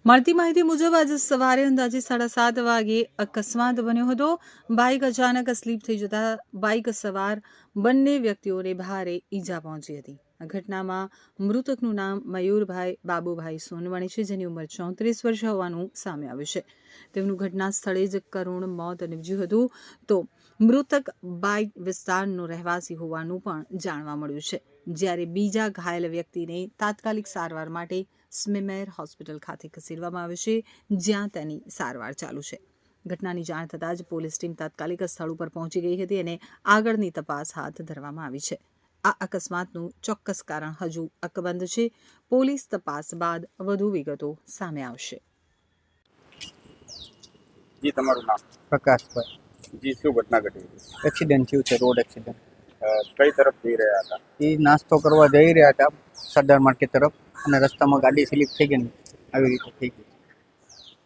મળતી માહિતી મુજબ આજે સવારે અંદાજે 7:30 વાગે અકસ્માત બન્યો હતો। બાઇક અચાનક સ્લીપ થઈ જતા બાઇક સવાર બંને વ્યક્તિઓને ભારે ઈજા પહોંચી હતી। આ ઘટનામાં મૃતકનું નામ મયુરભાઈ બાબુભાઈ સોનવણી છે, જેની ઉંમર 34 વર્ષ હોવાનું સામે આવ્યું છે। તેમનું ઘટના સ્થળે જ કરુણ મોત નીપજ્યું હતું, તો મૃતક બાઇક વિસ્તારનો રહેવાસી હોવાનું પણ જાણવા મળ્યું છે, જ્યારે બીજા ઘાયલ વ્યક્તિને તાત્કાલિક સારવાર માટે સ્મીમેર હોસ્પિટલ ખાતે ખસેડવામાં આવ્યો છે, જ્યાં તેની સારવાર ચાલુ છે। ઘટનાની જાણ થતાં જ પોલીસ ટીમ તાત્કાલિક સ્થળ ઉપર પહોંચી ગઈ હતી અને આગળની તપાસ હાથ ધરવામાં આવી છે। આ અકસ્માતનું ચોક્કસ કારણ હજુ અકબંધ છે। પોલીસ તપાસ બાદ વધુ વિગતો સામે આવશે। જી, તમારું નામ? પ્રકાશભાઈ। જી, શું ઘટના ઘટી હતી? એક્સિડન્ટ થયું છે, રોડ એક્સિડન્ટ। કઈ તરફ જઈ રહ્યા હતા? એ નાસ્તો કરવા જઈ રહ્યા હતા સરદાર માર્કેટ તરફ, અને રસ્તામાં ગાડી સ્લીપ થઈ ગઈ ને આવી રીતે થઈ ગઈ।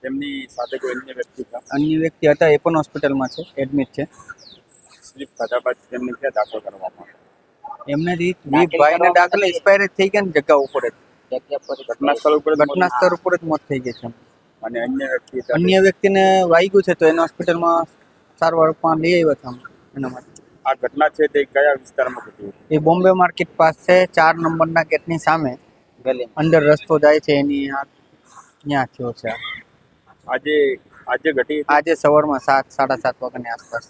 તેમની સાથે કોઈ અન્ય વ્યક્તિ હતા? અન્ય વ્યક્તિ હતા, એ પણ હોસ્પિટલમાં છે, એડમિટ છે। સ્લીપ થતા બાદ તેમને ક્યાં દાખલ કરવામાં આવ્યા? એમને ભાઈને દાખલ એક્સપાયર થઈ ગયા ને જગ્યા ઉપર જ, ઘટના સ્થળ ઉપર ઘટના સ્થળ ઉપર જ મોત થઈ ગઈ છે। અને અન્ય વ્યક્તિ સાથે? અન્ય વ્યક્તિને વાગ્યું છે, તો એને હોસ્પિટલમાં સારવારમાં લઈ આવ્યા હતા એના માટે। આ ઘટના છે તે કયા વિસ્તારમાં ઘટી હતી? એ બોમ્બે માર્કેટ પાસે 4 નંબરના ગેટની સામે અંદર રસ્તો જાય છે, એની ત્યાં થયો છે। આજે ઘટી હતી? આજે સવારમાં 7-7:30 વાગ્યાની આસપાસ।